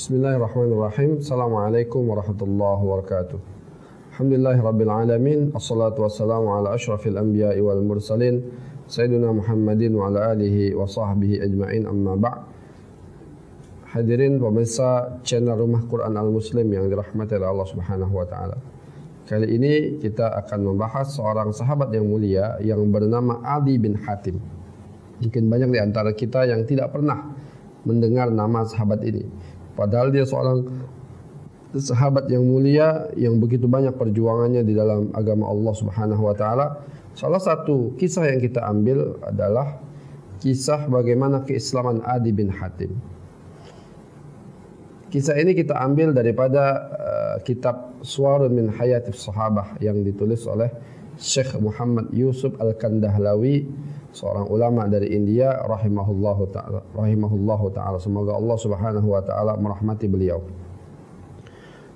Bismillahirrahmanirrahim. Assalamualaikum warahmatullahi wabarakatuh. Alhamdulillahirabbil alamin. Assalatu wassalamu ala asyrafil anbiya'i wal mursalin sayyidina Muhammadin wa ala alihi wa sahbihi ajma'in, amma ba'd. Hadirin pemirsa channel Rumah Quran Al-Muslim yang dirahmati oleh Allah Subhanahu wa taala. Kali ini kita akan membahas seorang sahabat yang mulia yang bernama Adi bin Hatim. Mungkin banyak di antara kita yang tidak pernah mendengar nama sahabat ini. Padahal dia seorang sahabat yang mulia yang begitu banyak perjuangannya di dalam agama Allah Subhanahu wa taala. Salah satu kisah yang kita ambil adalah kisah bagaimana keislaman Adi bin Hatim. Kisah ini kita ambil daripada kitab Suwarun min Hayatis Sahabah yang ditulis oleh Syekh Muhammad Yusuf Al-Kandahlawi, seorang ulama dari India, rahimahullahu taala. Semoga Allah Subhanahu wa taala merahmati beliau.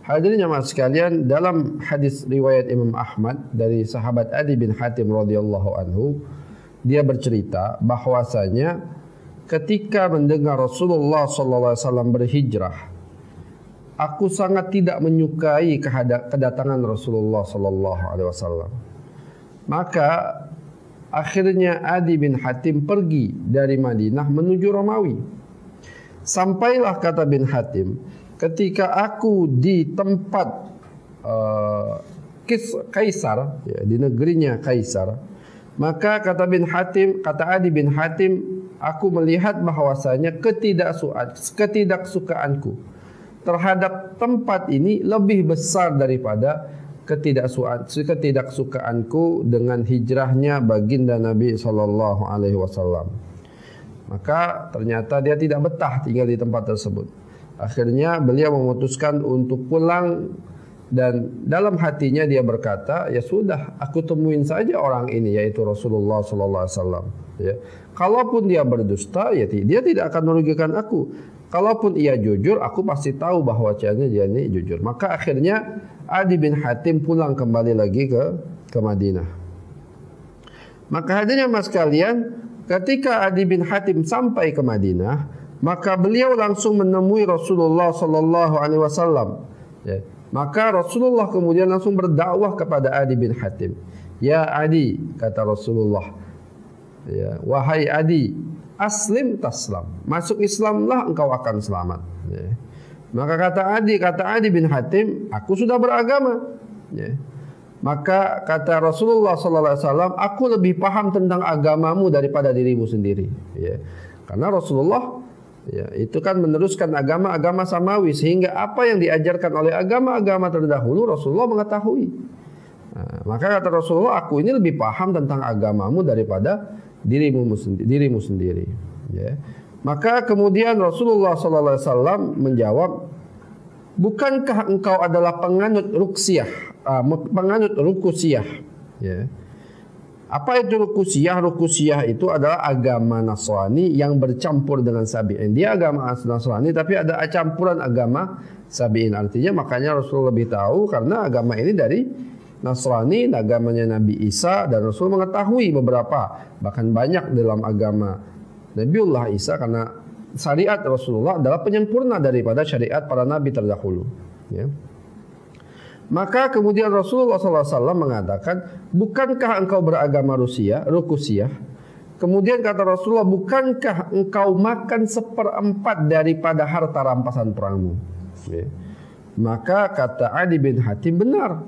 Hadirin jemaah sekalian, dalam hadis riwayat Imam Ahmad dari sahabat Adi bin Hatim radhiyallahu anhu, dia bercerita bahwasanya ketika mendengar Rasulullah sallallahu alaihi wasallam berhijrah, aku sangat tidak menyukai kedatangan Rasulullah sallallahu alaihi wasallam. Maka akhirnya Adi bin Hatim pergi dari Madinah menuju Romawi. Sampailah, kata bin Hatim, ketika aku di tempat Kaisar, ya, di negerinya Kaisar, maka kata Adi bin Hatim, aku melihat bahwasanya ketidaksukaanku terhadap tempat ini lebih besar daripada ketidaksukaanku dengan hijrahnya baginda Nabi sallallahu alaihi wasallam. Maka ternyata dia tidak betah tinggal di tempat tersebut. Akhirnya beliau memutuskan untuk pulang, dan dalam hatinya dia berkata, ya sudah, aku temuin saja orang ini, yaitu Rasulullah sallallahu alaihi wasallam. Ya. Kalaupun dia berdusta, ya dia tidak akan merugikan aku. Kalaupun ia jujur, aku pasti tahu bahwasanya dia ini jujur. Maka akhirnya Adi bin Hatim pulang kembali lagi ke Madinah. Maka hadirnya mas kalian, ketika Adi bin Hatim sampai ke Madinah, maka beliau langsung menemui Rasulullah sallallahu alaihi wasallam. Ya. Maka Rasulullah kemudian langsung berdakwah kepada Adi bin Hatim. Ya Adi, kata Rasulullah, ya, wahai Adi, aslim taslam, masuk Islamlah engkau akan selamat. Ya. Maka kata Adi bin Hatim, aku sudah beragama. Ya. Maka kata Rasulullah sallallahu alaihi wasallam, aku lebih paham tentang agamamu daripada dirimu sendiri. Ya. Karena Rasulullah, ya, itu kan meneruskan agama-agama samawi, sehingga apa yang diajarkan oleh agama-agama terdahulu Rasulullah mengetahui. Nah, maka kata Rasulullah, aku ini lebih paham tentang agamamu daripada dirimu sendiri. Ya. Maka kemudian Rasulullah SAW menjawab, bukankah engkau adalah penganut rukusiyah? Ya. Apa itu rukusiyah? Rukusiyah itu adalah agama Nasrani yang bercampur dengan Sabi'in. Dia agama Nasrani tapi ada campuran agama Sabi'in. Artinya makanya Rasul lebih tahu karena agama ini dari Nasrani, agamanya Nabi Isa, dan Rasul mengetahui beberapa, bahkan banyak dalam agama Nabiullah Isa, karena syariat Rasulullah adalah penyempurna daripada syariat para nabi terdahulu. Ya. Maka kemudian Rasulullah SAW mengatakan, bukankah engkau beragama rukusiyah? Kemudian kata Rasulullah, bukankah engkau makan 1/4 daripada harta rampasan perangmu? Ya. Maka kata Adi bin Hatim, benar.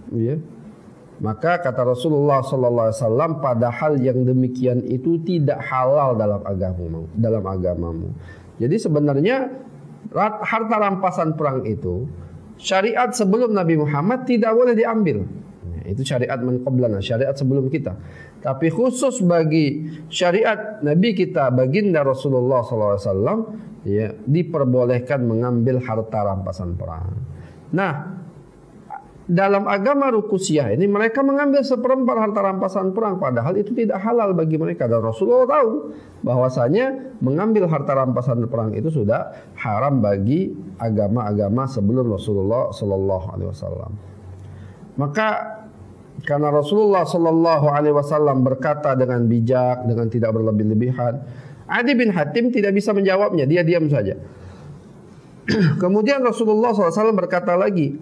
Ya. Maka kata Rasulullah SAW, padahal yang demikian itu tidak halal dalam agamamu. Jadi sebenarnya harta rampasan perang itu, syariat sebelum Nabi Muhammad tidak boleh diambil. Itu syariat man qablana, syariat sebelum kita. Tapi khusus bagi syariat Nabi kita, baginda Rasulullah SAW, ya, diperbolehkan mengambil harta rampasan perang. Nah, dalam agama rukusiyah ini mereka mengambil 1/4 harta rampasan perang, padahal itu tidak halal bagi mereka, dan Rasulullah tahu bahwasanya mengambil harta rampasan perang itu sudah haram bagi agama-agama sebelum Rasulullah sallallahu alaihi wasallam. Maka karena Rasulullah sallallahu alaihi wasallam berkata dengan bijak, dengan tidak berlebih-lebihan, Adi bin Hatim tidak bisa menjawabnya, dia diam saja. Kemudian Rasulullah SAW berkata lagi,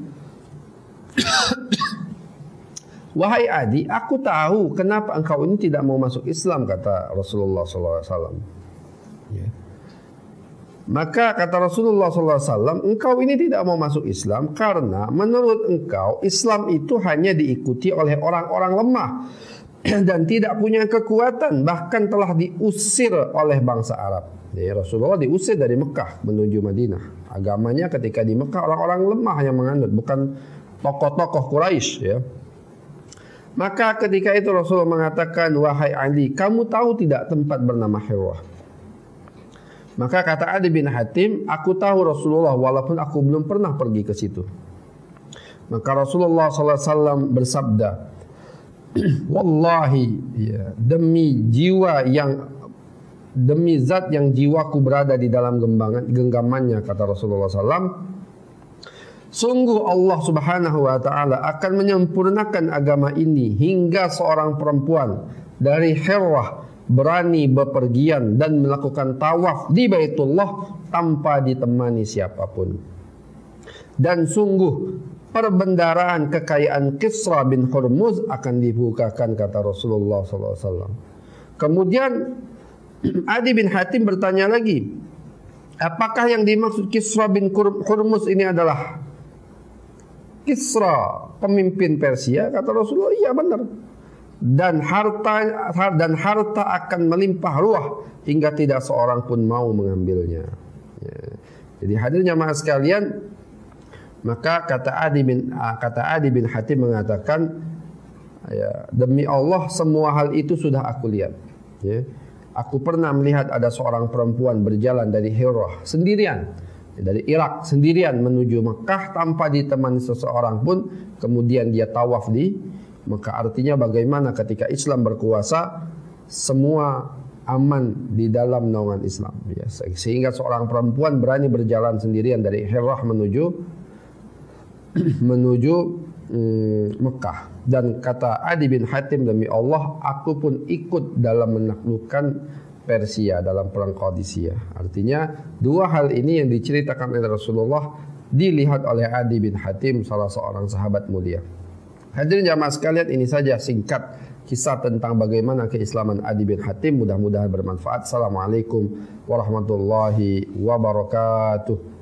wahai Adi, aku tahu kenapa engkau ini tidak mau masuk Islam, kata Rasulullah SAW. Ya. Maka kata Rasulullah SAW, engkau ini tidak mau masuk Islam karena menurut engkau Islam itu hanya diikuti oleh orang-orang lemah dan tidak punya kekuatan, bahkan telah diusir oleh bangsa Arab. Ya, Rasulullah diusir dari Mekah menuju Madinah. Agamanya ketika di Mekah orang-orang lemah yang menganut, bukan tokoh-tokoh Quraisy. Ya. Maka ketika itu Rasulullah mengatakan, wahai Ali, kamu tahu tidak tempat bernama Hirah? Maka kata Adi bin Hatim, aku tahu Rasulullah walaupun aku belum pernah pergi ke situ. Maka Rasulullah SAW bersabda, wallahi, ya, demi zat yang jiwaku berada di dalam genggamannya, kata Rasulullah SAW, sungguh Allah Subhanahu wa Ta'ala akan menyempurnakan agama ini hingga seorang perempuan dari Hirah berani bepergian dan melakukan tawaf di Baitullah tanpa ditemani siapapun. Dan sungguh perbendaharaan kekayaan Kisra bin Hurmuz akan dibukakan, kata Rasulullah SAW. Kemudian Adi bin Hatim bertanya lagi, apakah yang dimaksud Kisra bin Hurmuz ini adalah Kisra pemimpin Persia? Kata Rasulullah, iya benar. Dan harta akan melimpah ruah hingga tidak seorang pun mau mengambilnya. Ya. Jadi hadirin jamaah sekalian, maka kata Adi bin Hatim mengatakan, ya, demi Allah semua hal itu sudah aku lihat. Ya. Aku pernah melihat ada seorang perempuan berjalan dari Hirah sendirian, dari Irak sendirian menuju Mekah tanpa ditemani seseorang pun. Kemudian dia tawaf di Maka artinya bagaimana ketika Islam berkuasa, semua aman di dalam naungan Islam. Ya, sehingga seorang perempuan berani berjalan sendirian dari Hirah menuju Mekah. Dan kata Adi bin Hatim, demi Allah, aku pun ikut dalam menaklukkan Persia dalam perang Qadisiyah. Artinya dua hal ini yang diceritakan oleh Rasulullah dilihat oleh Adi bin Hatim, salah seorang sahabat mulia. Hadirin jamaah sekalian, ini saja singkat kisah tentang bagaimana keislaman Adi bin Hatim. Mudah-mudahan bermanfaat. Assalamualaikum warahmatullahi wabarakatuh.